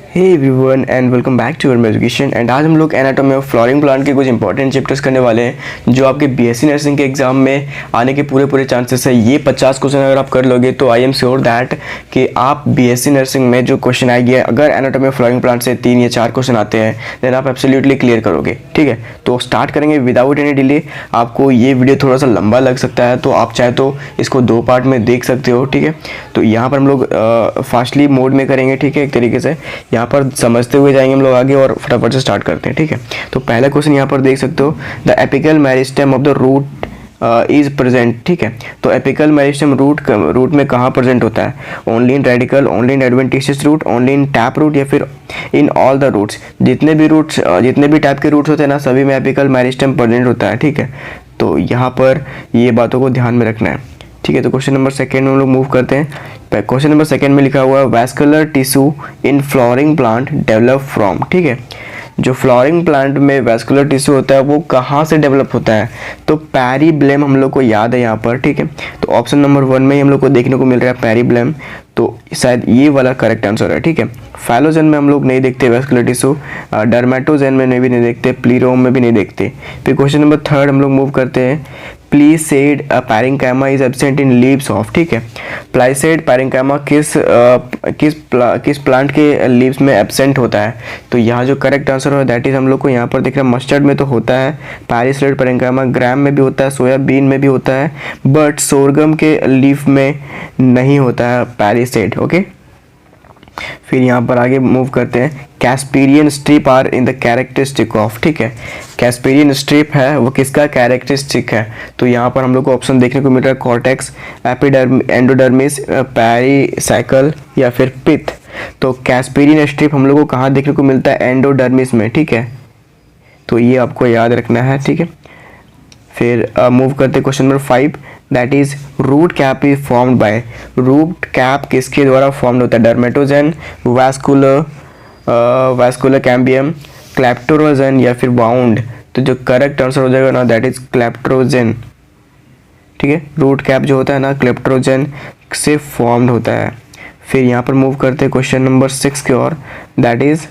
Hey everyone and welcome back to your education. And आज हम लोग एनाटॉमी ऑफ फ्लोरिंग प्लांट के कुछ इंपॉर्टेंट चैप्टर्स करने वाले हैं जो आपके बीएससी नर्सिंग के एग्जाम में आने के पूरे चांसेस है। ये 50 क्वेश्चन अगर आप कर लोगे तो आई एम श्योर दैट कि आप बीएससी नर्सिंग में जो क्वेश्चन आएंगे, अगर एनाटॉमी ऑफ फ्लोरिंग प्लांट से 3 या 4 क्वेश्चन आते हैं देन आप एब्सोल्युटली क्लियर करोगे। ठीक है, तो स्टार्ट करेंगे विदाउट एनी डिले। आपको ये वीडियो थोड़ा सा लंबा लग सकता है तो आप चाहे तो इसको 2 पार्ट में देख सकते हो। ठीक है, तो यहाँ पर हम लोग फास्टली मोड में करेंगे। ठीक है, एक तरीके से यहाँ पर समझते हुए जाएंगे हम लोग आगे और फटाफट से स्टार्ट करते हैं। ठीक है, तो पहला क्वेश्चन यहाँ पर देख सकते हो, the apical meristem of the root is present. ठीक है, तो एपिकल मेरिस्टेम रूट में कहाँ प्रेजेंट होता है? Only in radical, only in adventitious root, only in tap root या फिर इन ऑल द रूट्स? जितने भी टैप के रूट्स होते हैं ना, सभी में एपिकल मेरिस्टेम प्रेजेंट होता है। ठीक है, तो यहाँ पर ये बातों को ध्यान में रखना है। ठीक है, तो क्वेश्चन नंबर 2 में हम लोग मूव करते हैं। क्वेश्चन नंबर 2 में लिखा हुआ है vascular tissue in flowering plant develop from. ठीक है, जो फ्लोरिंग प्लांट में वैस्कुलर टिश्यू होता है वो कहाँ से डेवलप होता है? तो पेरिब्लेम हम लोग को याद है यहाँ पर। ठीक है, तो ऑप्शन नंबर 1 में ही हम लोग को देखने को मिल रहा है पेरिब्लेम, तो शायद ये वाला करेक्ट आंसर है। ठीक है, फैलोजेन में हम लोग नहीं देखते वैस्कुलर टिश्यू, डर्मेटोजेन में भी नहीं देखते, प्लीरोम में भी नहीं देखते। फिर क्वेश्चन नंबर 3 हम लोग मूव करते हैं। Plicate parenchyma is absent in leaves of. ठीक है, प्लाइसेड पैरेंकाइमा किस प्लांट के लीव्स में एब्सेंट होता है? तो यहाँ जो करेक्ट आंसर है दैट इज हम लोग को यहाँ पर दिख रहा है मस्टर्ड में तो होता है पैरिसेड पैरेंकाइमा, ग्राम में भी होता है, सोयाबीन में भी होता है, बट सोरगम के लीफ में नहीं होता है पैरिसेड। ओके, फिर यहाँ पर आगे मूव करते हैं। Casparian strip are in the characteristic of. ठीक है, कैस्पेरियन स्ट्रिप है वो किसका कैरेक्टरिस्टिक है? तो यहाँ पर हम लोग को ऑप्शन देखने को मिल रहा है कॉर्टेक्स, एंडोडर्मिस, पेरिसाइकल या फिर पिथ। तो कैस्पेरियन स्ट्रिप हम लोग को कहाँ देखने को मिलता है? एंडोडर्मिस में। ठीक है, तो ये आपको याद रखना है। ठीक है, फिर मूव करते question number 5, that is root cap is formed by. Root cap किसके द्वारा फॉर्म्ड होता है? डर्मेटोजेन, वैस्कुलर कैम्बियम, क्लेप्टोरोजेन या फिर बाउंड? तो जो करेक्ट आंसर हो जाएगा ना दैट इज क्लेप्टोजेन। ठीक है, रूट कैप जो होता है ना क्लेप्टोजेन से फॉर्म्ड होता है। फिर यहाँ पर मूव करते हैं क्वेश्चन नंबर 6 की ओर, that is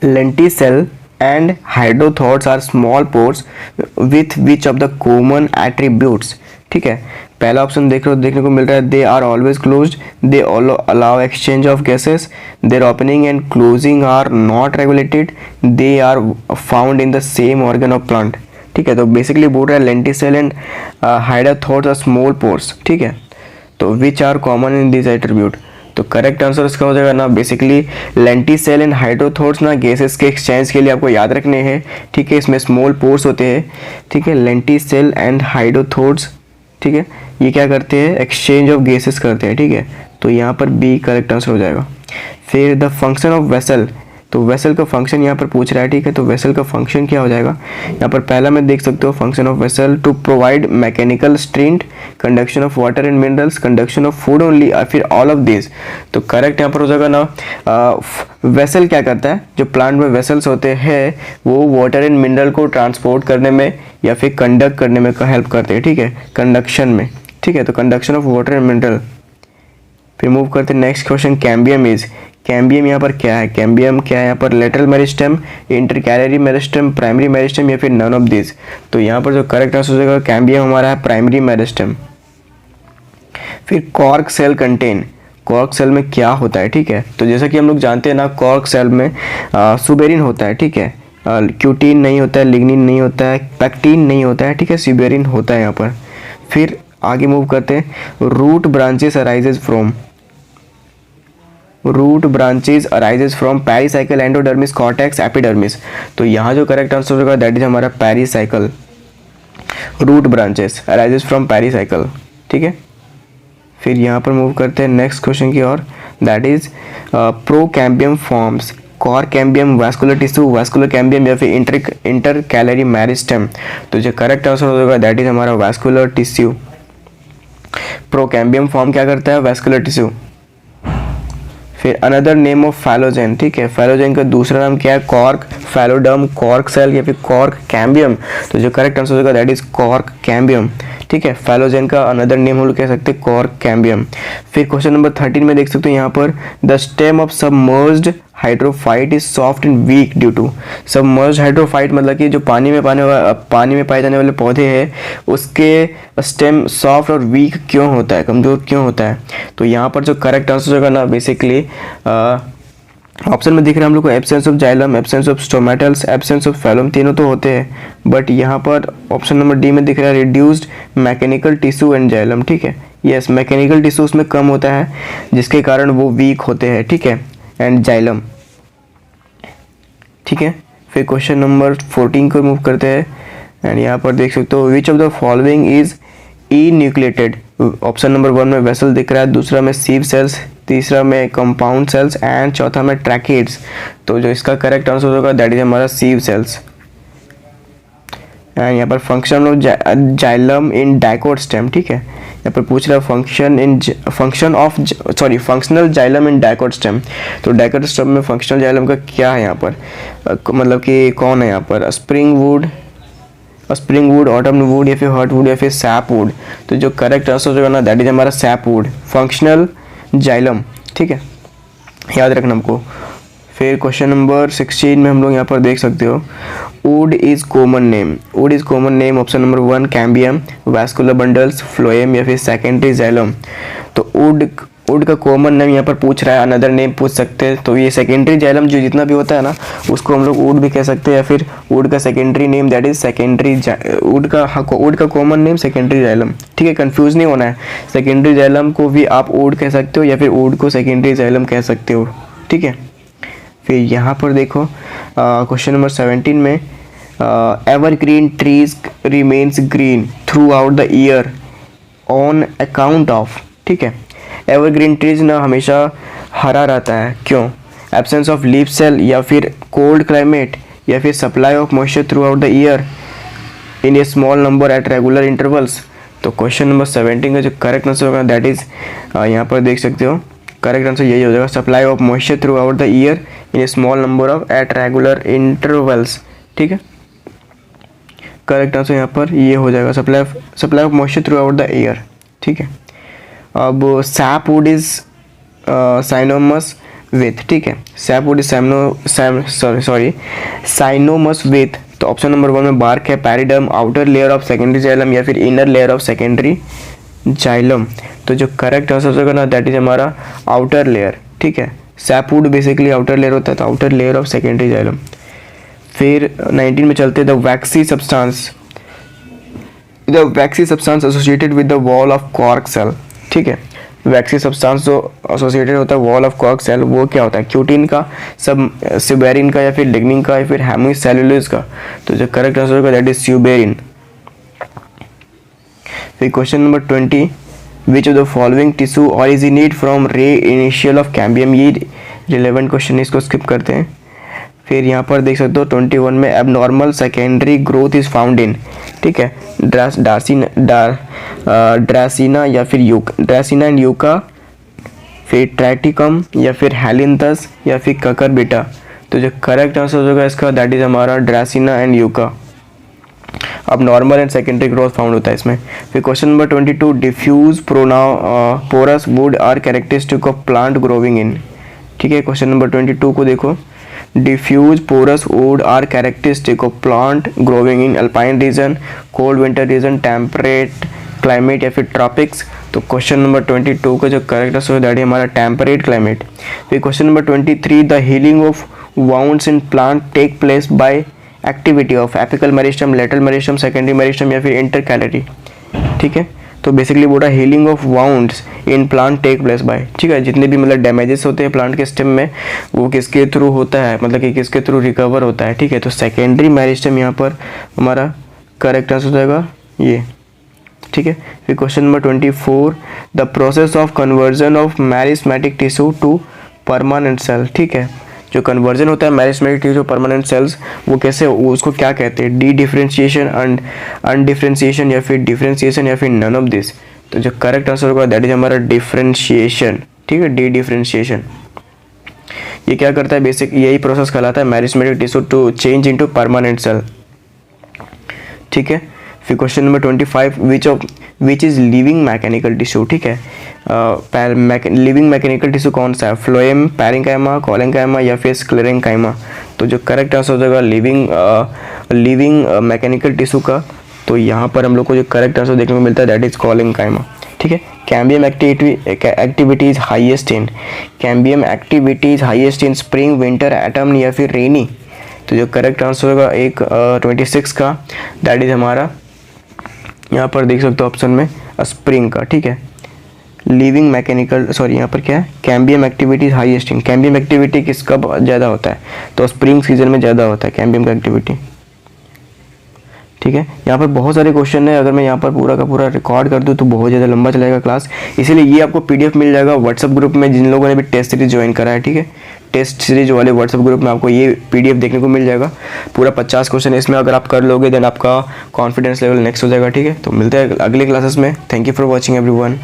lenticel and hydrothorax are small pores with which of the common attributes? ठीक है, पहला ऑप्शन देखने को मिल रहा है they are always closed, they allow exchange of gases, their opening and closing are not regulated, they are found in the same organ of plant. ठीक है, तो बेसिकली बोल रहा है lenticel and hydrothorax are small pores. ठीक है, तो which are common in this attribute? तो करेक्ट आंसर इसका हो जाएगा ना बेसिकली लेंटिसेल एंड हाइड्रोथोर्स ना गैसेस के एक्सचेंज के लिए आपको याद रखने हैं। ठीक है, इसमें स्मॉल पोर्स होते हैं। ठीक है, लेंटिसेल एंड हाइड्रोथोर्स, ठीक है, ये क्या करते हैं? एक्सचेंज ऑफ गैसेस करते हैं। ठीक है, तो यहाँ पर बी करेक्ट आंसर हो जाएगा। फिर द फंक्शन ऑफ वेसल, तो वेसल का फंक्शन यहाँ पर पूछ रहा है। ठीक है, तो वेसल का फंक्शन क्या हो जाएगा? यहाँ पर पहला में देख सकते हो function of vessel to provide mechanical strength, conduction of water and minerals, conduction of food only, फिर ऑल ऑफ दिस। तो करेक्ट यहाँ पर हो जाएगा ना वेसल क्या करता है? जो प्लांट में वेसल्स होते हैं वो वाटर एंड मिनरल को ट्रांसपोर्ट करने में या फिर कंडक्ट करने में हेल्प करते हैं। ठीक है, कंडक्शन में। ठीक है, तो conduction of water and mineral. फिर मूव करते हैं next question, cambium is. Cambium यहाँ पर क्या है? कैम्बियम क्या है यहाँ पर? Lateral meristem, intercalary meristem, primary meristem या फिर नन ऑफ दिस? तो यहाँ पर जो करेक्ट आंसर हो जाएगा कैम्बियम हमारा है प्राइमरी मेरिस्टेम। फिर cork cell contain, cork cell में क्या होता है? ठीक है, तो जैसा कि हम लोग जानते हैं ना कॉर्क सेल में सुबेरिन होता है। ठीक है, क्यूटीन नहीं होता है, लिग्निन नहीं होता है, पैक्टीन नहीं होता है। ठीक है, सुबेरिन होता है यहाँ पर। फिर आगे मूव करते हैं, root branches arises from. Root branches arises from pericycle, endodermis, cortex, epidermis. तो यहाँ जो करेक्ट आंसर होगा दैट इज हमारा pericycle. Root branches arises from pericycle. ठीक है, फिर यहाँ पर मूव करते हैं नेक्स्ट क्वेश्चन की ओर, that is procambium forms cork cambium, vascular tissue, vascular cambium या फिर इंटरकैलरी मेरिस्टेम? तो जो करेक्ट आंसर होगा दैट इज हमारा वैस्कुलर टिश्यू। प्रोकैम्बियम फॉर्म क्या करता है? Vascular tissue. फिर अनदर नेम ऑफ फैलोजेन, ठीक है, फैलोजेन का दूसरा नाम क्या है, कॉर्क, फैलोडर्म, कॉर्क सेल या फिर कॉर्क कैम्बियम। तो जो करेक्ट आंसर होगा दैट इज कॉर्क कैम्बियम, ठीक है। फैलोजेन का अनदर नेम हम लोग कह सकते हैं कॉर्क कैम्बियम। फिर क्वेश्चन नंबर 13 में देख सकते हो यहाँ पर, the stem of submerged hydrophyte is soft and weak due to. Submerged hydrophyte मतलब कि जो पानी में पाए जाने वाले पौधे हैं उसके स्टेम सॉफ्ट और वीक क्यों होता है, कमज़ोर क्यों होता है। तो यहाँ पर जो करेक्ट आंसर होगा ना बेसिकली ऑप्शन में दिख रहा है हम लोग को absence of xylem, absence of stomatals, absence of phloem, तीनों तो होते हैं, बट यहाँ पर ऑप्शन नंबर डी में दिख रहा है reduced mechanical tissue and xylem, ठीक है। यस, मैकेनिकल टिश्यू उसमें कम होता है जिसके कारण वो वीक होते हैं, ठीक है, एंड जाइलम, ठीक है। फिर क्वेश्चन नंबर 14 को मूव करते हैं एंड यहाँ पर देख सकते हो which of the following is E nucleated. Option number 1 में वेसल दिख रहा है, दूसरा में सीव सेल्स, तीसरा में कंपाउंड सेल्स एंड चौथा में ट्रैकिड्स। तो जो इसका करेक्ट आंसर होगा दैट इज हमारा सीव सेल्स। एंड यहाँ पर function of xylem in dicot stem, ठीक है, यहाँ पर पूछ रहा है फंक्शनल जाइलम इन डाइकोट स्टेम। तो डाइकोट स्टेम में फंक्शनल जाइलम का क्या है यहाँ पर, मतलब कि कौन है यहाँ पर, स्प्रिंग वुड, ऑटम वुड या फिर हर्ट वुड या फिर सैप वुड। तो जो करेक्ट आंसर होगा ना दैट इज हमारा सैप वुड, फंक्शनल जाइलम, ठीक है, याद रखना हमको। फिर क्वेश्चन नंबर 16 में हम लोग यहाँ पर देख सकते हो would is common name, option number 1 cambium, vascular bundles, phloem या फिर सेकेंडरी जाइलम। तो वुड का कॉमन नेम यहाँ पर पूछ रहा है, अनदर नेम पूछ सकते हैं, तो ये सेकेंडरी जाइलम जो जितना भी होता है ना उसको हम लोग वुड भी कह सकते हैं या फिर वुड का secondary name that is secondary would का कॉमन नेम सेकेंडरी जाइलम, ठीक है, कंफ्यूज नहीं होना है। सेकेंडरी जाइलम को भी आप वुड कह सकते हो या फिर वुड को सेकेंडरी जाइलम कह सकते हो, ठीक है। फिर यहाँ पर देखो क्वेश्चन नंबर 17 में evergreen trees remains green through out the year on account of, ठीक है, एवरग्रीन ट्रीज ना हमेशा हरा रहता है क्यों, एब्सेंस ऑफ लीफ सेल या फिर कोल्ड क्लाइमेट या फिर supply of moisture throughout the year in a small number eight regular intervals. तो क्वेश्चन नंबर 17 का जो करेक्ट आंसर होगा दैट इज यहाँ पर देख सकते हो करेक्ट आंसर यही हो जाएगा, supply of moisture throughout the year in a small number of at regular intervals, ठीक है। करेक्ट आंसर यहाँ पर ये हो जाएगा supply of moisture throughout the year, ठीक है। अब सैपवुड इज साइनोमस विथ, ठीक है, सैपवुड इज साइनोमस विथ। तो ऑप्शन नंबर 1 में बार्क है, periderm, outer layer of secondary xylem या फिर inner layer of secondary xylem. तो जो करेक्ट आंसर होगा ना दैट इज हमारा आउटर लेयर, ठीक है, सैपवुड बेसिकली आउटर लेयर होता है, तो outer layer of secondary xylem. फिर 19 में चलते the waxy substance associated with the wall of cork cell, ठीक है, वैक्सी सब्सटेंस जो एसोसिएटेड होता है वॉल ऑफ कॉर्क सेल वो क्या होता है, क्यूटिन का, सब स्यूबेरिन का या फिर लिग्निन का या फिर हेमिसेल्यूलोज का। तो जो करेक्ट आंसर होगा दैट इज स्यूबेरिन। फिर question number 20 which of the following tissue originate from रे इनिशियल ऑफ कैम्बियम, ये रिलेवेंट क्वेश्चन है, इसको स्किप करते हैं। फिर यहाँ पर देख सकते हो 21 में abnormal secondary growth is found in, ठीक है, ड्रासिना या फिर ड्रासिना एंड यूका, फिर ट्रैटिकम या फिर हेलिंथस या फिर ककर बीटा। तो जो करेक्ट आंसर होगा इसका दैट इज हमारा ड्रासिना एंड यूका। अब normal and secondary growth found होता है इसमें। फिर question number 22 diffuse porous wood are characteristic of plant growing in, ठीक है। क्वेश्चन नंबर 22 को देखो, diffuse porous wood are characteristic of plant growing in alpine region, cold winter region, temperate climate या फिर ट्रॉपिक्स। तो क्वेश्चन नंबर 22 का जो correct answer है दैट इज हमारा टेम्परेट क्लाइमेट। फिर question number 23 the healing of wounds in plant take place by activity of apical meristem, lateral meristem, secondary meristem या फिर इंटरकैलरी, ठीक है। तो बेसिकली बोला healing of wounds in plant take place by, ठीक है, जितने भी मतलब डैमेजेस होते हैं प्लांट के स्टेम में वो किसके थ्रू होता है, मतलब कि किसके थ्रू रिकवर होता है, ठीक है। तो सेकेंडरी मेरिस्टम यहाँ पर हमारा करेक्ट आंसर हो जाएगा ये, ठीक है। फिर question number 24 the process of conversion of meristematic tissue to permanent cell, ठीक है, जो कन्वर्जन होता है मैरिस्मेटिक टिश्यू परमानेंट सेल्स वो कैसे, उसको क्या कहते हैं, डी डिफ्रेंशिएशन, अनडिफ्रेंशिएशन या फिर डिफ्रेंशिएशन या फिर नन ऑफ दिस। तो जो करेक्ट आंसर होगा दैट इज हमारा डिफ्रेंशिएशन, ठीक है, डी डिफ्रेंशिएशन। ये क्या करता है, बेसिक यही प्रोसेस कहलाता है meristematic tissue to change into permanent cell. ठीक है, फिर question number 25, which is living mechanical tissue. ठीक है, लिविंग मैकेनिकल टिश्यू कौन सा है, फ्लोएम, पैरेंकाइमा, कोलेंकाइमा या फिर स्क्लेरेंकाइमा। तो जो करेक्ट आंसर हो जाएगा लिविंग मैकेनिकल टिश्यू का, तो यहाँ पर हम लोग को जो करेक्ट आंसर देखने को मिलता है दैट इज कोलेंकाइमा। ठीक है, cambium activities highest in spring, winter, autumn या फिर रेनी। तो जो करेक्ट आंसर होगा 26 का, दैट इज हमारा यहाँ पर देख सकते हो ऑप्शन में स्प्रिंग का। ठीक है, लिविंग मैकेनिकल यहाँ पर क्या है, cambium activities highest in, cambium activity किस कब ज़्यादा होता है, तो स्प्रिंग सीजन में ज़्यादा होता है कैम्बियम का एक्टिविटी। ठीक है, यहाँ पर बहुत सारे क्वेश्चन है, अगर मैं यहाँ पर पूरा का पूरा रिकॉर्ड कर दूँ तो बहुत ज़्यादा लंबा चलेगा क्लास, इसीलिए ये आपको पीडीएफ मिल जाएगा व्हाट्सएप ग्रुप में, जिन लोगों ने भी टेस्ट सीरीज ज्वाइन करा है। ठीक है, टेस्ट सीरीज वाले व्हाट्सएप ग्रुप में आपको ये पीडीएफ देखने को मिल जाएगा, पूरा 50 क्वेश्चन है इसमें, अगर आप कर लोगे देन आपका कॉन्फिडेंस लेवल नेक्स्ट हो जाएगा। ठीक है, तो मिलते हैं अगले क्लासेस में। Thank you for watching everyone.